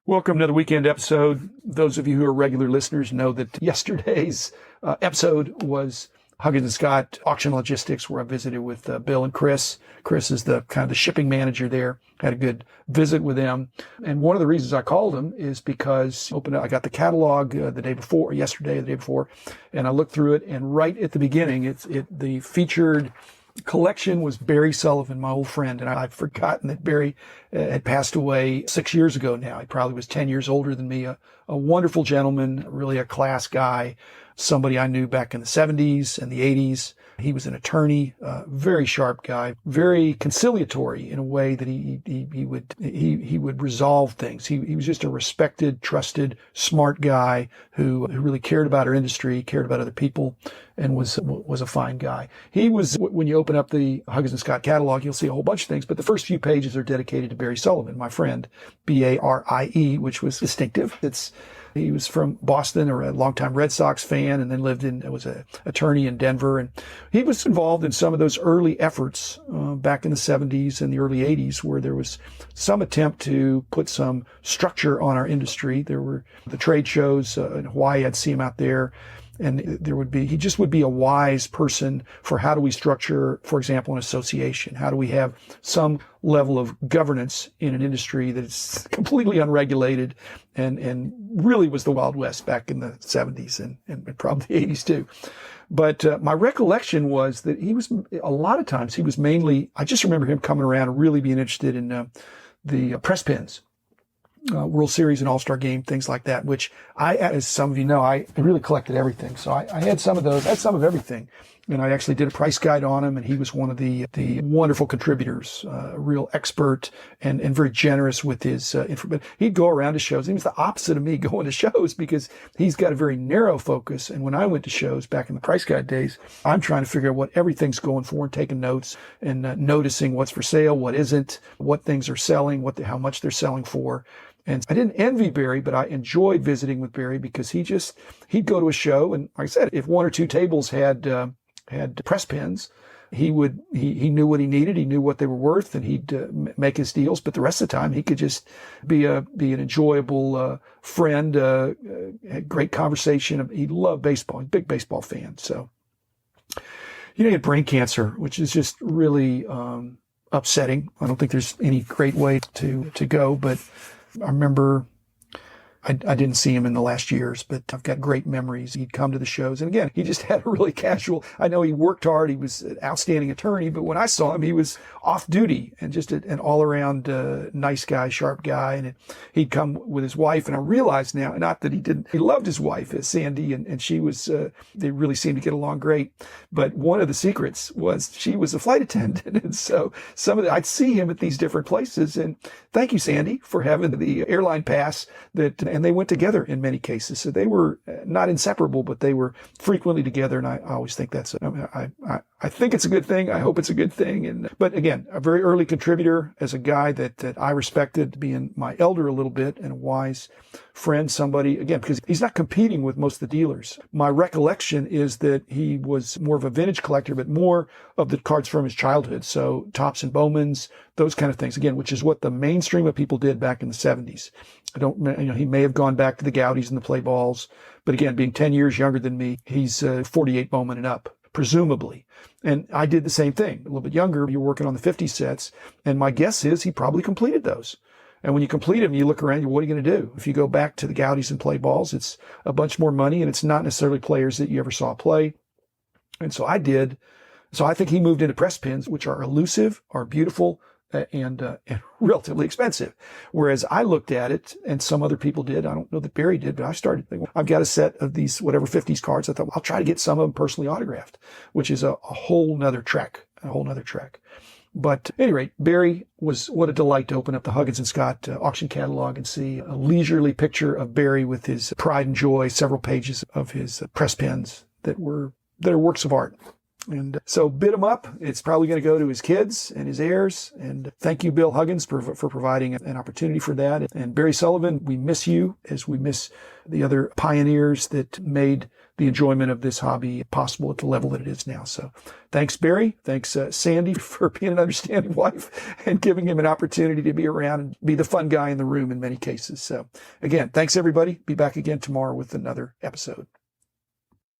Welcome to the weekend episode. Those of you who are regular listeners know that yesterday's episode was Huggins & Scott Auction Logistics, where I visited with Bill and Chris. Chris is the kind of the shipping manager there. Had a good visit with them. And one of the reasons I called him is because I got the catalog the day before, and I looked through it, and right at the beginning, the featured collection was Barrie Sullivan, my old friend, and I'd forgotten that Barrie had passed away 6 years ago now. He probably was 10 years older than me, a wonderful gentleman, really a class guy, somebody I knew back in the 70s and the 80s. He was an attorney, very sharp guy, very conciliatory in a way that he would resolve things. He was just a respected, trusted, smart guy who really cared about our industry, cared about other people, and was a fine guy. He was, when you open up the Huggins & Scott catalog, you'll see a whole bunch of things, but the first few pages are dedicated to Barrie Sullivan, my friend, B-A-R-I-E, which was distinctive. He was from Boston, or a longtime Red Sox fan, and then was an attorney in Denver. And he was involved in some of those early efforts back in the 70s and the early 80s, where there was some attempt to put some structure on our industry. There were the trade shows in Hawaii. I'd see him out there. And he just would be a wise person for how do we structure, for example, an association? How do we have some level of governance in an industry that is completely unregulated and really was the Wild West back in the 70s and probably the 80s too. But my recollection was that a lot of times he was mainly, I just remember him coming around and really being interested in the press pins. World Series and All-Star Game, things like that, which as some of you know, I really collected everything. So I had some of those, I had some of everything. And I actually did a price guide on him, and he was one of the wonderful contributors, a real expert and very generous with his information. He'd go around to shows. He was the opposite of me going to shows because he's got a very narrow focus. And when I went to shows back in the price guide days, I'm trying to figure out what everything's going for and taking notes and noticing what's for sale, what isn't, what things are selling, how much they're selling for. And I didn't envy Barrie, but I enjoyed visiting with Barrie because he'd go to a show, and like I said, if one or two tables had press pins, he knew what he needed, he knew what they were worth, and he'd make his deals. But the rest of the time, he could just be an enjoyable friend, had great conversation. He loved baseball, big baseball fan. So, he had brain cancer, which is just really upsetting. I don't think there's any great way to go, but I remember I didn't see him in the last years, but I've got great memories. He'd come to the shows. And again, he just had a really casual, I know he worked hard. He was an outstanding attorney, but when I saw him, he was off duty and just an all around nice guy, sharp guy. And he'd come with his wife. And I realized now, not that he loved his wife, Sandy, and she was, they really seemed to get along great. But one of the secrets was she was a flight attendant. And so I'd see him at these different places. And thank you, Sandy, for having the airline pass and they went together in many cases. So they were not inseparable, but they were frequently together. And I always think I think it's a good thing. I hope it's a good thing. But again, a very early contributor, as a guy that I respected, being my elder a little bit and a wise friend, somebody, again, because he's not competing with most of the dealers. My recollection is that he was more of a vintage collector, but more of the cards from his childhood. So Topps and Bowmans, those kind of things, again, which is what the mainstream of people did back in the 70s. He may have gone back to the Gaudies and the play balls, but again, being 10 years younger than me, he's 48 Bowman and up, presumably. And I did the same thing. A little bit younger, you're working on the 50 sets, and my guess is he probably completed those. And when you complete them, you look around, what are you going to do? If you go back to the Gaudies and play balls, it's a bunch more money, and it's not necessarily players that you ever saw play. And so I did. So I think he moved into press pins, which are elusive, are beautiful, and relatively expensive. Whereas I looked at it, and some other people did. I don't know that Barrie did, but I started thinking, I've got a set of these, whatever 50s cards. I thought, I'll try to get some of them personally autographed, which is a whole nother trek. But at any rate, Barrie was, what a delight to open up the Huggins & Scott auction catalog and see a leisurely picture of Barrie with his pride and joy, several pages of his press pins that are works of art. And so bid him up. It's probably going to go to his kids and his heirs. And thank you, Bill Huggins, for providing an opportunity for that. And Barrie Sullivan, we miss you as we miss the other pioneers that made the enjoyment of this hobby possible at the level that it is now. So thanks, Barrie. Thanks, Sandy, for being an understanding wife and giving him an opportunity to be around and be the fun guy in the room in many cases. So again, thanks, everybody. Be back again tomorrow with another episode.